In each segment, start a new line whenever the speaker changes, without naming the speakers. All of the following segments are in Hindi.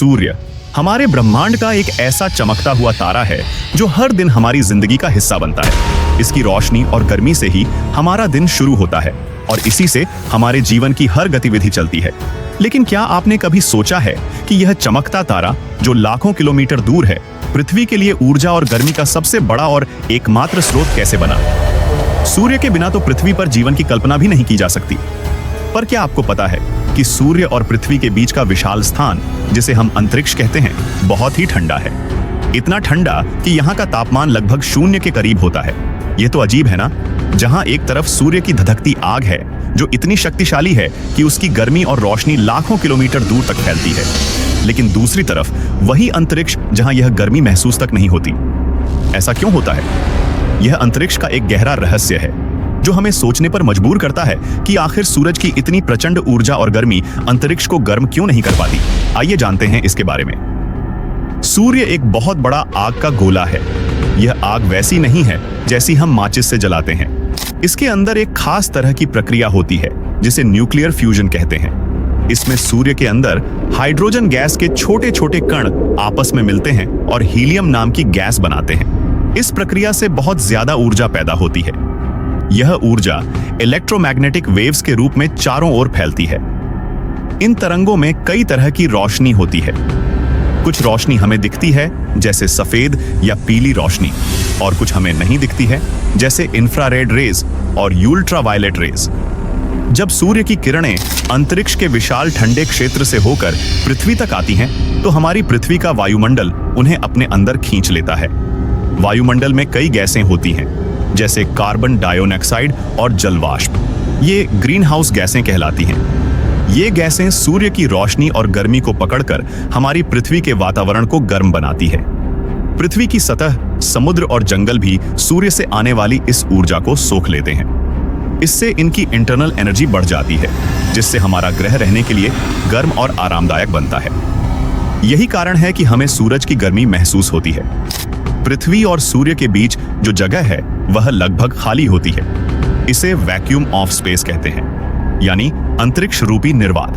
सूर्य हमारे ब्रह्मांड का एक ऐसा चमकता हुआ तारा है जो हर दिन हमारी जिंदगी का हिस्सा बनता है। इसकी रोशनी और गर्मी से ही हमारा दिन शुरू होता है और इसी से हमारे जीवन की हर गतिविधि चलती है। लेकिन क्या आपने कभी सोचा है कि यह चमकता तारा जो लाखों किलोमीटर दूर है, पृथ्वी के लिए ऊर्जा और गर्मी का सबसे बड़ा और एकमात्र स्रोत कैसे बना? सूर्य के बिना तो पृथ्वी पर जीवन की कल्पना भी नहीं की जा सकती। पर क्या आपको पता है कि सूर्य और पृथ्वी के बीच का विशाल स्थान, जिसे हम अंतरिक्ष कहते हैं, बहुत ही ठंडा है। इतना ठंडा कि यहाँ का तापमान लगभग 0 के करीब होता है। ये तो अजीब है ना? जहाँ एक तरफ सूर्य की धधकती आग है जो इतनी शक्तिशाली है कि उसकी गर्मी और रोशनी लाखों किलोमीटर दूर तक फैलती है, लेकिन दूसरी तरफ वही अंतरिक्ष जहाँ यह गर्मी महसूस तक नहीं होती। ऐसा क्यों होता है? यह अंतरिक्ष का एक गहरा रहस्य है जो हमें सोचने पर मजबूर करता है कि आखिर सूरज की इतनी प्रचंड ऊर्जा और गर्मी अंतरिक्ष को गर्म क्यों नहीं कर पाती। आइए जानते हैं इसके बारे में। सूर्य एक बहुत बड़ा आग का गोला है। यह आग वैसी नहीं है जैसी हम माचिस से जलाते हैं। इसके अंदर एक खास तरह की प्रक्रिया होती है जिसे न्यूक्लियर फ्यूजन कहते हैं। इसमें सूर्य के अंदर हाइड्रोजन गैस के छोटे छोटे कण आपस में मिलते हैं और हीलियम नाम की गैस बनाते हैं। इस प्रक्रिया से बहुत ज्यादा ऊर्जा पैदा होती है। यह ऊर्जा इलेक्ट्रोमैग्नेटिक वेव्स के रूप में चारों ओर फैलती है। इन तरंगों में कई तरह की रोशनी होती है। कुछ रोशनी हमें दिखती है जैसे सफेद या पीली रोशनी, और कुछ हमें नहीं दिखती है जैसे इंफ्रारेड रेज और अल्ट्रावायलेट रेज। जब सूर्य की किरणें अंतरिक्ष के विशाल ठंडे क्षेत्र से होकर पृथ्वी तक आती हैं, तो हमारी पृथ्वी का वायुमंडल उन्हें अपने अंदर खींच लेता है। वायुमंडल में कई गैसें होती हैं जैसे कार्बन डाइऑक्साइड और जलवाष्प। ये ग्रीन हाउस गैसें कहलाती हैं। ये गैसें सूर्य की रोशनी और गर्मी को पकड़कर हमारी पृथ्वी के वातावरण को गर्म बनाती है। पृथ्वी की सतह, समुद्र और जंगल भी सूर्य से आने वाली इस ऊर्जा को सोख लेते हैं। इससे इनकी इंटरनल एनर्जी बढ़ जाती है, जिससे हमारा ग्रह रहने के लिए गर्म और आरामदायक बनता है। यही कारण है कि हमें सूरज की गर्मी महसूस होती है। पृथ्वी और सूर्य के बीच जो जगह है वह लगभग खाली होती है। इसे वैक्यूम ऑफ स्पेस कहते हैं, यानी अंतरिक्ष रूपी निर्वात।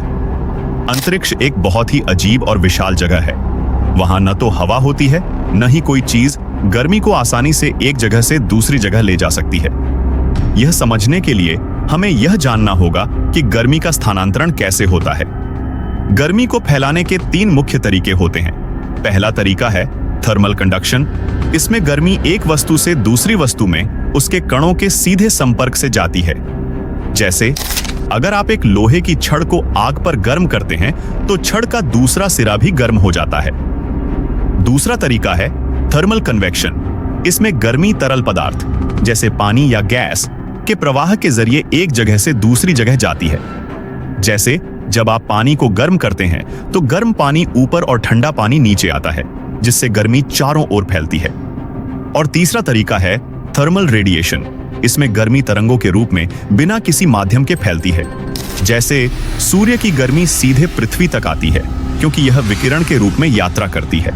अंतरिक्ष एक बहुत ही अजीब और विशाल जगह है। वहां न तो हवा होती है, न ही कोई चीज गर्मी को आसानी से एक जगह से दूसरी जगह ले जा सकती है। यह समझने के लिए हमें यह जानना होगा कि गर्मी का स्थानांतरण कैसे होता है। गर्मी को फैलाने के 3 मुख्य तरीके होते हैं। पहला तरीका है थर्मल कंडक्शन। इसमें गर्मी एक वस्तु से दूसरी वस्तु में उसके कणों के सीधे संपर्क से जाती है। जैसे अगर आप एक लोहे की छड़ को आग पर गर्म करते हैं तो छड़ का दूसरा सिरा भी गर्म हो जाता है। दूसरा तरीका है थर्मल कन्वेक्शन। इसमें गर्मी तरल पदार्थ जैसे पानी या गैस के प्रवाह के जरिए एक जगह से दूसरी जगह जाती है। जैसे जब आप पानी को गर्म करते हैं तो गर्म पानी ऊपर और ठंडा पानी नीचे आता है, जिससे गर्मी चारों ओर फैलती है। और तीसरा तरीका है थर्मल रेडिएशन। इसमें गर्मी तरंगों के रूप में बिना किसी माध्यम के फैलती है। जैसे सूर्य की गर्मी सीधे पृथ्वी तक आती है क्योंकि यह विकिरण के रूप में यात्रा करती है।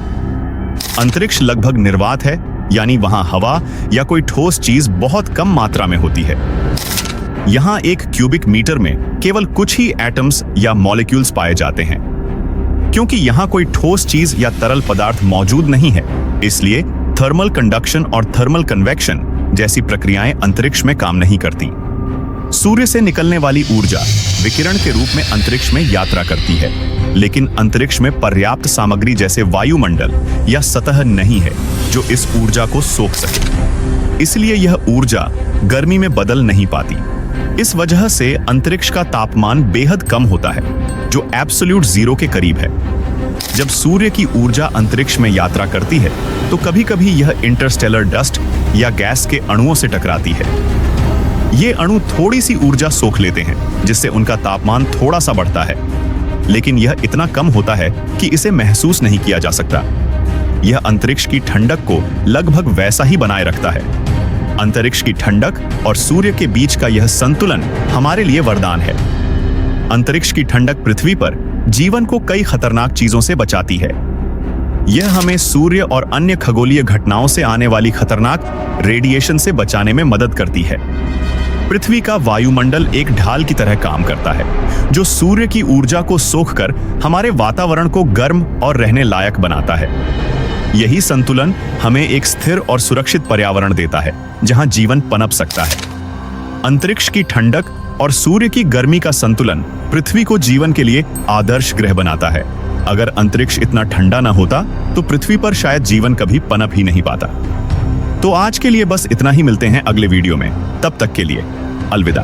अंतरिक्ष लगभग निर्वात है, यानी वहां हवा या कोई ठोस चीज बहुत कम मात्रा में होती है। यहां 1 क्यूबिक मीटर में केवल कुछ ही एटम्स या मॉलिक्यूल्स पाए जाते हैं। क्योंकि यहां कोई ठोस चीज या तरल पदार्थ मौजूद नहीं है, इसलिए थर्मल कंडक्शन और थर्मल कन्वेक्शन जैसी प्रक्रियाएं अंतरिक्ष में काम नहीं करती। सूर्य से निकलने वाली ऊर्जा विकिरण के रूप में अंतरिक्ष में यात्रा करती है, लेकिन अंतरिक्ष में पर्याप्त सामग्री जैसे वायुमंडल या सतह नहीं है जो इस ऊर्जा को सोख सके। इसलिए यह ऊर्जा गर्मी में बदल नहीं पाती। इस वजह से अंतरिक्ष का तापमान बेहद कम होता है, जो एब्सोल्यूट 0 के करीब है। जब सूर्य की ऊर्जा अंतरिक्ष में यात्रा करती है तो कभी-कभी यह इंटरस्टेलर डस्ट या गैस के अणुओं से टकराती है। ये अणु थोड़ी सी ऊर्जा सोख लेते हैं, जिससे उनका तापमान थोड़ा सा बढ़ता है, लेकिन यह इतना कम होता है कि इसे महसूस नहीं किया जा सकता। यह अंतरिक्ष की ठंडक को लगभग वैसा ही बनाए रखता है। अंतरिक्ष की ठंडक और सूर्य के बीच का यह संतुलन हमारे लिए वरदान है। अंतरिक्ष की ठंडक पृथ्वी पर जीवन को कई खतरनाक चीजों से बचाती है। यह हमें सूर्य और अन्य खगोलीय घटनाओं से आने वाली खतरनाक रेडिएशन से बचाने में मदद करती है। पृथ्वी का वायुमंडल एक ढाल की तरह काम करता है, जो सूर्य की ऊर्जा को सोखकर हमारे वातावरण को गर्म और रहने लायक बनाता है। यही संतुलन हमें एक स्थिर और सुरक्षित पर्यावरण देता है, जहां जीवन पनप सकता है। अंतरिक्ष की ठंडक और सूर्य की गर्मी का संतुलन पृथ्वी को जीवन के लिए आदर्श ग्रह बनाता है। अगर अंतरिक्ष इतना ठंडा ना होता तो पृथ्वी पर शायद जीवन कभी पनप ही नहीं पाता। तो आज के लिए बस इतना ही, मिलते हैं अगले वीडियो में। तब तक के लिए अलविदा।